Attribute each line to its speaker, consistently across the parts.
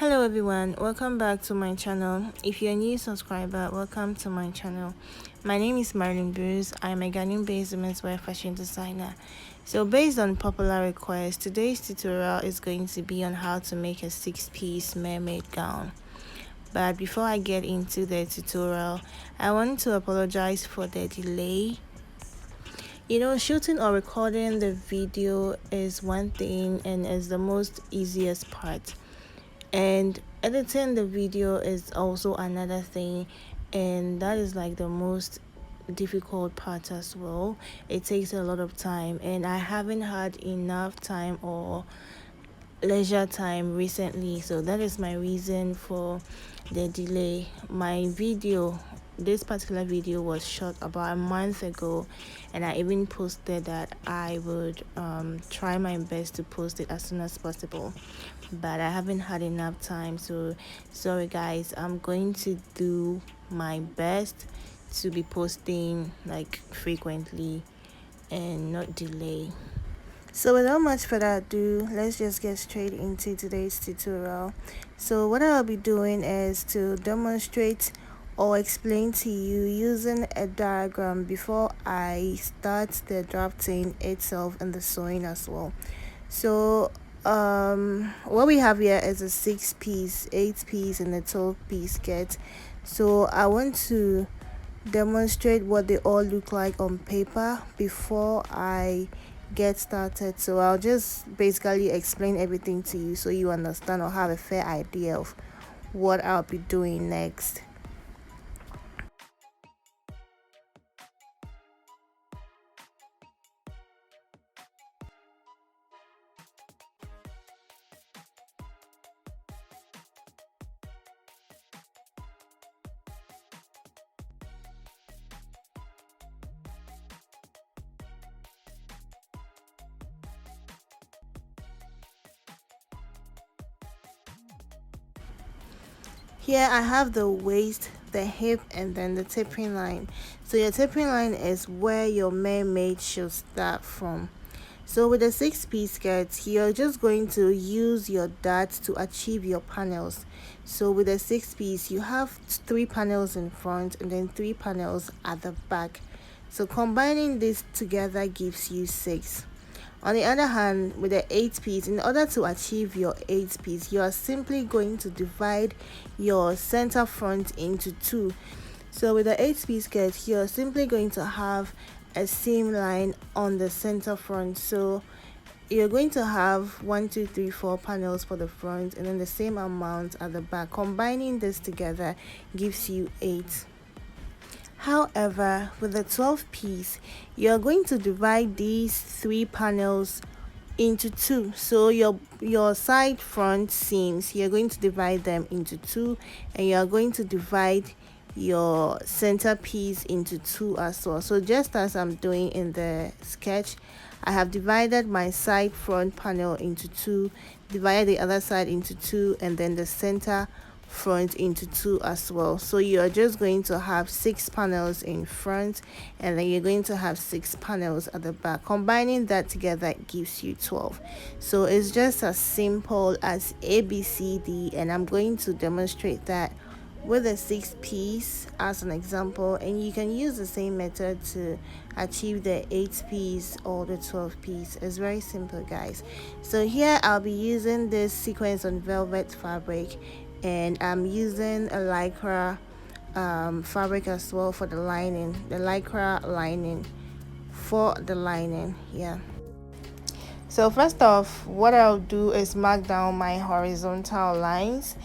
Speaker 1: Hello everyone, welcome back to my channel. If you're a new subscriber, welcome to my channel. My name is Marilyn Bruce. I'm a Ghanaian-based menswear fashion designer. So based on popular request, today's tutorial is going to be on how to make a 6-piece mermaid gown. But before I get into the tutorial, I want to apologize for the delay. Shooting or recording the video is one thing and is the most easiest part, and editing the video is also another thing, and that is like the most difficult part as well. It takes a lot of time, and I haven't had enough time or leisure time recently, so that is my reason for the delay. This particular video was shot about a month ago, and I even posted that I would try my best to post it as soon as possible, but I haven't had enough time, so sorry guys. I'm going to do my best to be posting like frequently and not delay. So without much further ado, let's just get straight into today's tutorial. So what I'll be doing is to demonstrate or explain to you using a diagram before I start the drafting itself and the sewing as well. So what we have here is a 6-piece, 8-piece and a 12-piece skirt. So I want to demonstrate what they all look like on paper before I get started. So I'll just basically explain everything to you so you understand or have a fair idea of what I'll be doing next. Here I have the waist, the hip, and then the tapering line. So your tapering line is where your mermaid should start from. So with the 6-piece skirt, you're just going to use your darts to achieve your panels. So with the 6-piece, you have 3 panels in front and then 3 panels at the back. So combining this together gives you 6. On the other hand, with the 8-piece, in order to achieve your 8-piece, you are simply going to divide your center front into 2. So with the 8-piece skirt, you're simply going to have a seam line on the center front. So you're going to have 1 2 3 4 panels for the front and then the same amount at the back. Combining this together gives you 8. However, with the 12-piece, you're going to divide these 3 panels into 2. So your side front seams, you're going to divide them into 2, and you're going to divide your center piece into 2 as well. So just as I'm doing in the sketch, I have divided my side front panel into 2, divided the other side into 2, and then the center front into 2 as well. So you're just going to have 6 panels in front, and then you're going to have 6 panels at the back. Combining that together gives you 12. So it's just as simple as ABCD, and I'm going to demonstrate that with a 6-piece as an example, and you can use the same method to achieve the 8-piece or the 12-piece. It's very simple, guys. So here I'll be using this sequence on velvet fabric, and I'm using a lycra fabric as well for the lining, the lycra lining for the lining. Yeah. So first off, what I'll do is mark down my horizontal lines,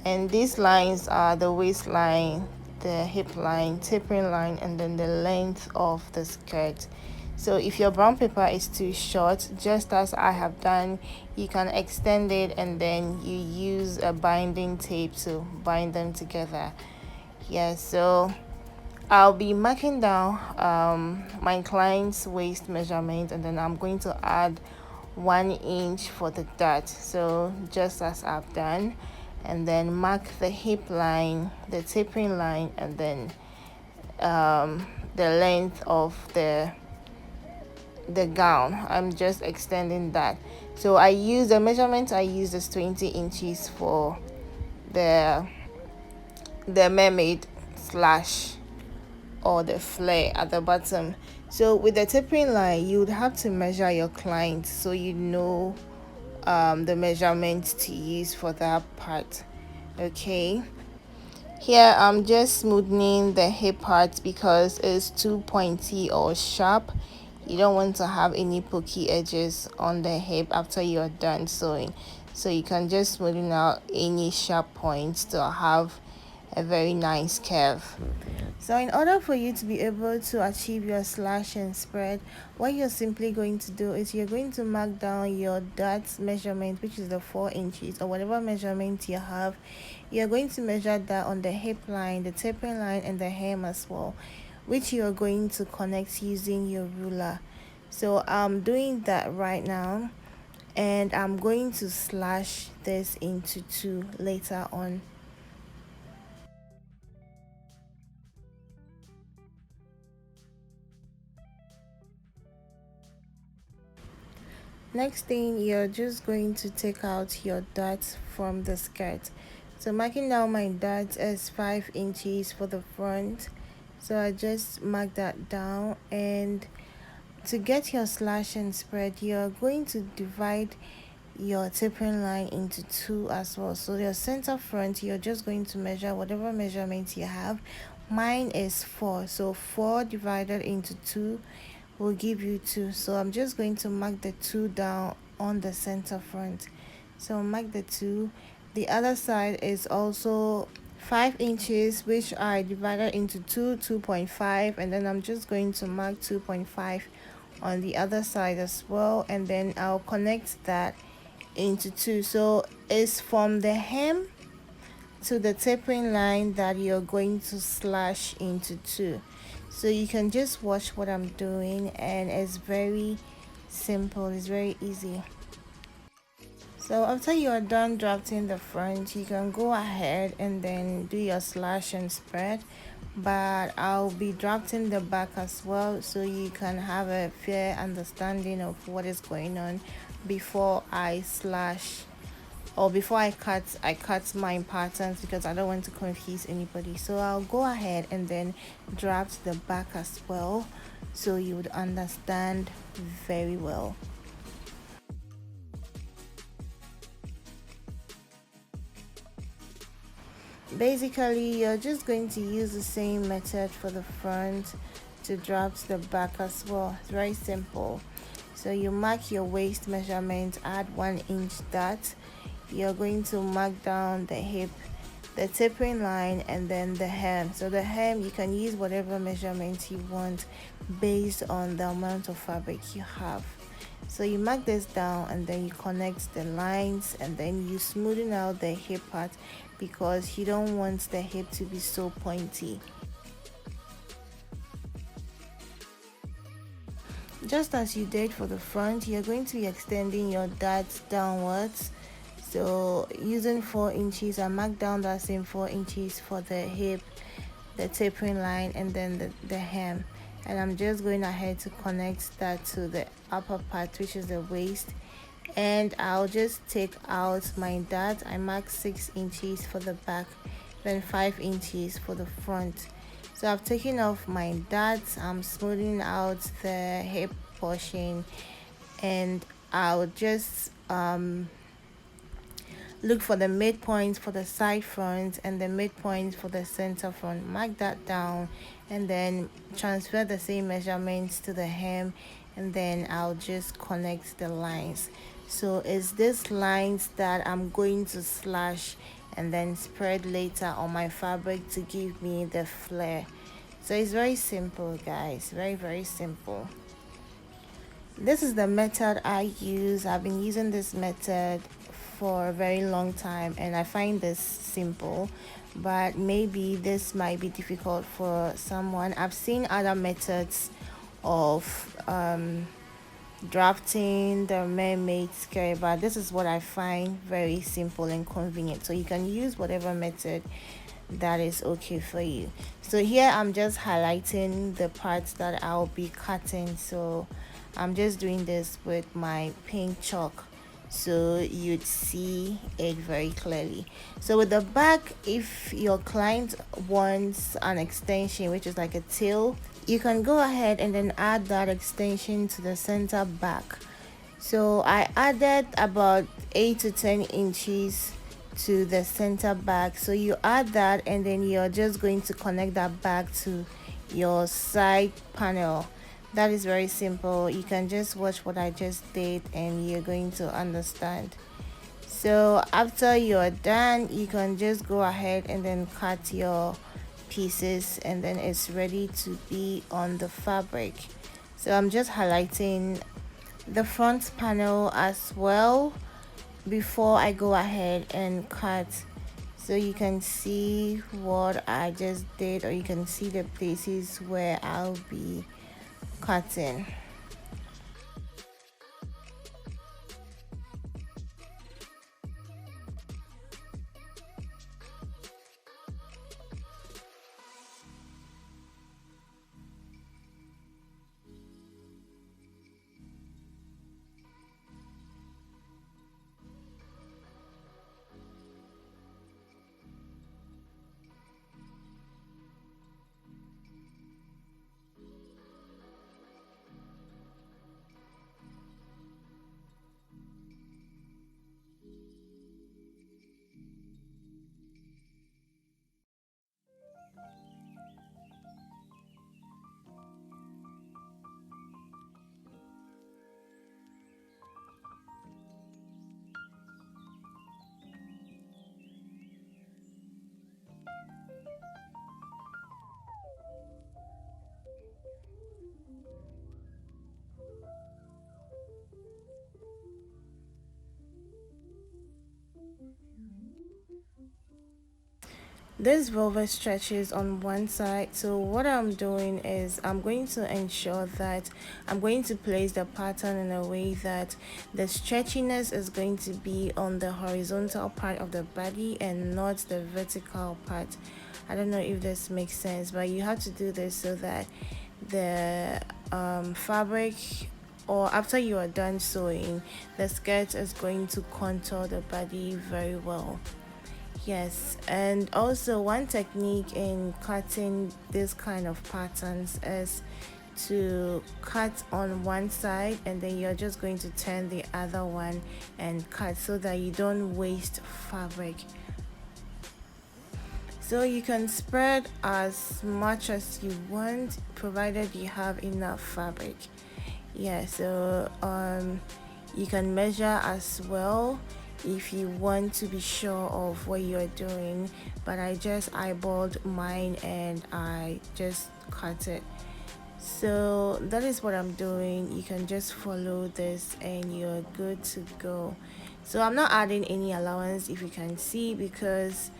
Speaker 1: and these lines are the waistline, the hip line, tapering line, and then the length of the skirt. So if your brown paper is too short, just as I have done, you can extend it and then you use a binding tape to bind them together. Yeah, so I'll be marking down my client's waist measurement, and then I'm going to add 1 inch for the dart, so just as I've done, and then mark the hip line, the tapering line, and then the length of the gown. I'm just extending that. So I use the measurement I use is 20 inches for the mermaid slash or the flare at the bottom. So with the tapering line, you would have to measure your client so you know the measurement to use for that part. Okay, here I'm just smoothing the hip part because it's too pointy or sharp. You don't want to have any pokey edges on the hip after you're done sewing, so you can just smoothen out any sharp points to have a very nice curve. So in order for you to be able to achieve your slash and spread, what you're simply going to do is you're going to mark down your dot measurement, which is the 4 inches or whatever measurement you have. You're going to measure that on the hip line, the tapering line, and the hem as well, which you're going to connect using your ruler. So I'm doing that right now, and I'm going to slash this into two later on. Next thing, you're just going to take out your dots from the skirt. So marking down my dots as 5 inches for the front, so I just mark that down. And to get your slash and spread, you're going to divide your tapering line into two as well. So your center front, you're just going to measure whatever measurement you have. Mine is 4, so 4 divided into 2 will give you 2. So I'm just going to mark the 2 down on the center front. So mark the 2. The other side is also 5 inches, which I divided into 2.5, and then I'm just going to mark 2.5 on the other side as well, and then I'll connect that into 2. So it's from the hem to the tapering line that you're going to slash into 2. So you can just watch what I'm doing, and it's very simple, it's very easy. So after you are done drafting the front, you can go ahead and then do your slash and spread, but I'll be drafting the back as well so you can have a fair understanding of what is going on before I slash, or before I cut my patterns, because I don't want to confuse anybody. So I'll go ahead and then draft the back as well so you would understand very well. Basically, you're just going to use the same method for the front to draft the back as well. It's very simple. So you mark your waist measurement, add 1 inch dot. You're going to mark down the hip, the tapering line, and then the hem. So the hem, you can use whatever measurement you want based on the amount of fabric you have. So you mark this down, and then you connect the lines, and then you smoothen out the hip part because you don't want the hip to be so pointy. Just as you did for the front, you're going to be extending your darts downwards. So using 4 inches, I mark down that same 4 inches for the hip, the tapering line, and then the hem. And I'm just going ahead to connect that to the upper part, which is the waist. And I'll just take out my dart. I mark 6 inches for the back, then 5 inches for the front. So I've taken off my darts, I'm smoothing out the hip portion, and I'll just look for the midpoint for the side front and the midpoint for the center front. Mark that down, and then transfer the same measurements to the hem, and then I'll just connect the lines. So it's these lines that I'm going to slash and then spread later on my fabric to give me the flare. So it's very simple, guys, very simple. This is the method I use. I've been using this method for a very long time, and I find this simple, but maybe this might be difficult for someone. I've seen other methods of drafting the mermaid skirt, but this is what I find very simple and convenient. So you can use whatever method that is okay for you. So here I'm just highlighting the parts that I'll be cutting. So I'm just doing this with my pink chalk. so you'd see it very clearly. So with the back, if your client wants an extension which is like a tail, you can go ahead and then add that extension to the center back. So I added about 8 to 10 inches to the center back. So you add that and then you're just going to connect that back to your side panel. That is very simple. You can just watch what I just did and you're going to understand. So after you're done, you can just go ahead and then cut your pieces and then it's ready to be on the fabric. So I'm just highlighting the front panel as well before I go ahead and cut, so you can see what I just did, or you can see the places where I'll be cutting. This velvet stretches on one side, so what I'm doing is I'm going to ensure that I'm going to place the pattern in a way that the stretchiness is going to be on the horizontal part of the body and not the vertical part. I don't know if this makes sense, but you have to do this so that the fabric, or after you are done sewing, the skirt is going to contour the body very well. Yes, and also one technique in cutting this kind of patterns is to cut on one side and then you're just going to turn the other one and cut so that you don't waste fabric. So you can spread as much as you want provided you have enough fabric. Yeah, so you can measure as well if you want to be sure of what you're doing, but I just eyeballed mine and I just cut it. So that is what I'm doing. You can just follow this and you're good to go. So I'm not adding any allowance, if you can see, because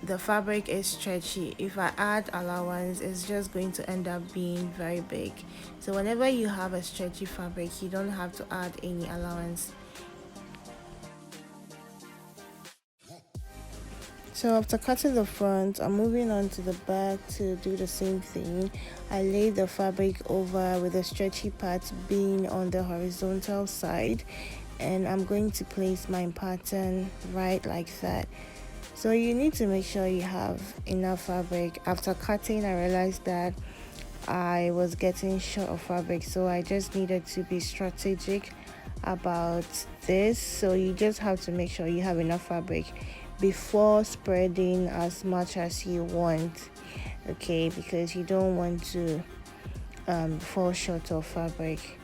Speaker 1: the fabric is stretchy. If I add allowance, it's just going to end up being very big. So whenever you have a stretchy fabric, you don't have to add any allowance. So after cutting the front, I'm moving on to the back to do the same thing. I lay the fabric over with the stretchy part being on the horizontal side, and I'm going to place my pattern right like that. So you need to make sure you have enough fabric. After cutting, I realized that I was getting short of fabric, so I just needed to be strategic about this. So you just have to make sure you have enough fabric before spreading as much as you want, okay, because you don't want to fall short of fabric.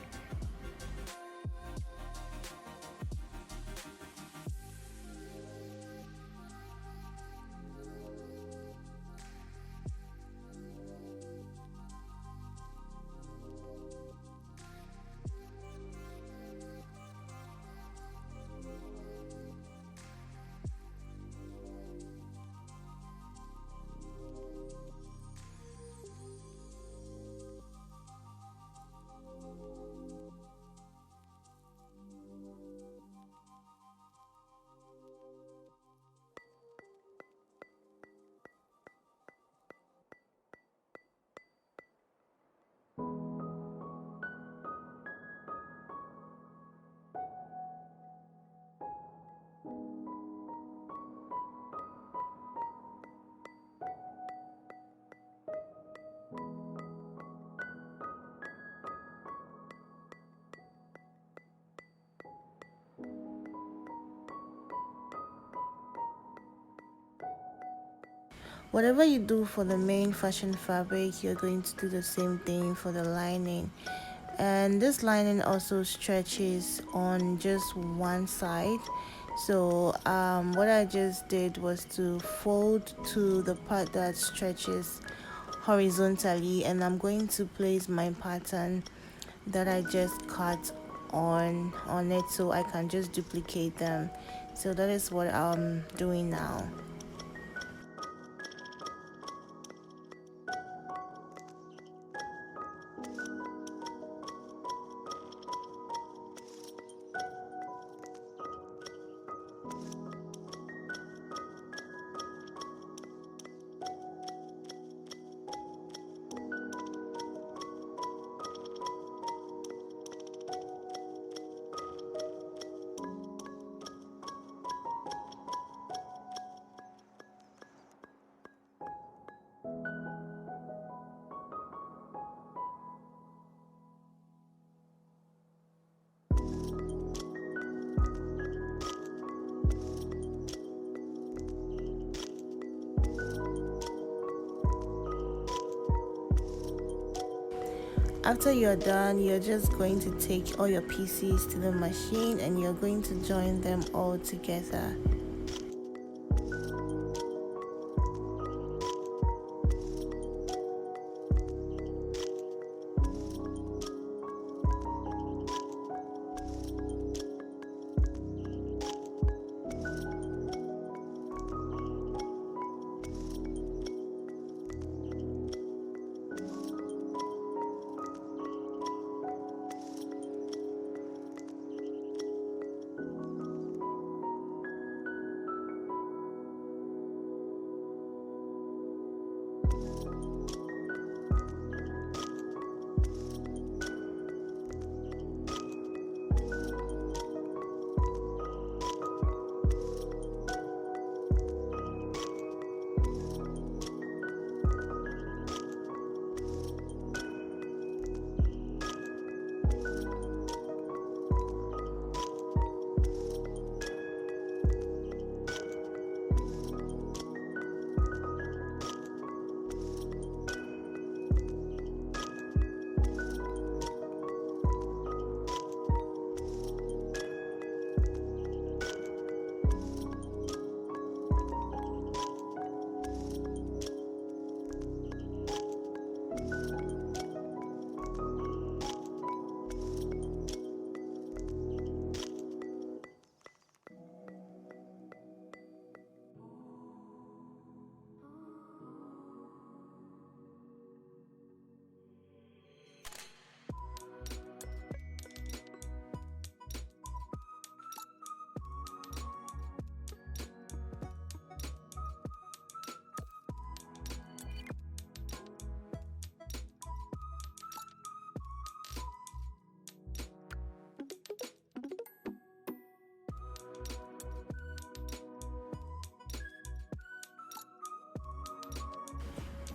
Speaker 1: Whatever you do for the main fashion fabric, you're going to do the same thing for the lining. And this lining also stretches on just one side. So what I just did was to fold to the part that stretches horizontally, and I'm going to place my pattern that I just cut on it, so I can just duplicate them. So that is what I'm doing now. After you're done, you're just going to take all your pieces to the machine and you're going to join them all together.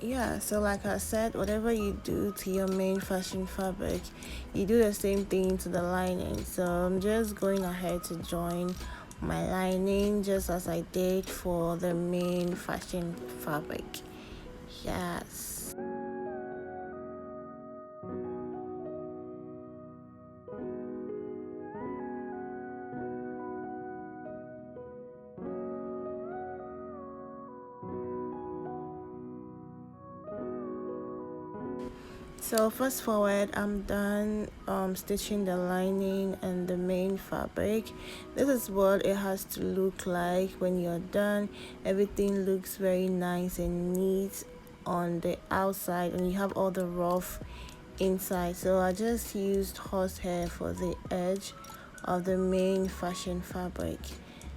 Speaker 1: Yeah, so like I said, whatever you do to your main fashion fabric, you do the same thing to the lining. So I'm just going ahead to join my lining just as I did for the main fashion fabric. Yes. So fast forward, I'm done stitching the lining and the main fabric. This is what it has to look like when you're done. Everything looks very nice and neat on the outside, and you have all the rough inside. So I just used horsehair for the edge of the main fashion fabric.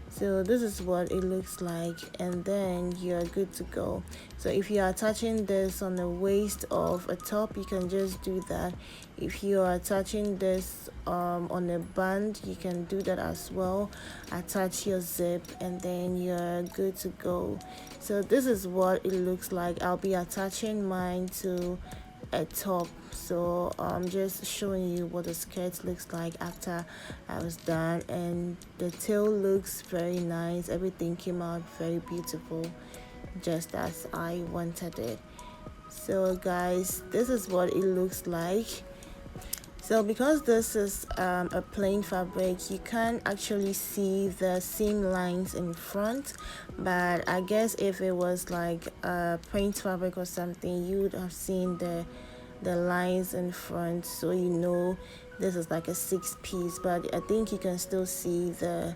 Speaker 1: So this is what it looks like, and then you're good to go. So if you are attaching this on the waist of a top, you can just do that. If you are attaching this on a band, you can do that as well. Attach your zip and then you're good to go. So this is what it looks like. I'll be attaching mine to a top, so I'm just showing you what the skirt looks like after I was done, and the tail looks very nice. Everything came out very beautiful. just as I wanted it. So guys, this is what it looks like. So because this is a plain fabric, you can't actually see the seam lines in front, but I guess if it was like a print fabric or something, you would have seen the lines in front, so you know this is like a 6-piece. But I think you can still see the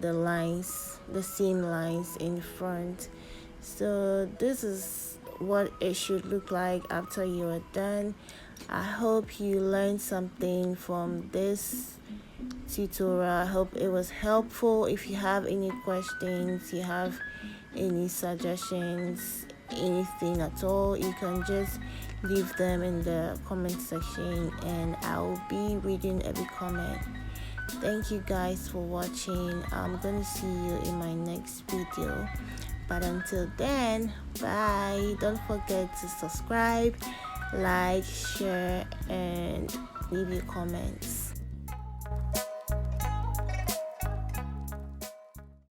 Speaker 1: lines, the seam lines in front. So this is what it should look like after you are done. I hope you learned something from this tutorial. I hope it was helpful. If you have any questions, you have any suggestions, anything at all, you can just leave them in the comment section and I'll be reading every comment. Thank you guys for watching. I'm gonna see you in my next video, but until then, bye. Don't forget to subscribe, like, share, and leave your comments.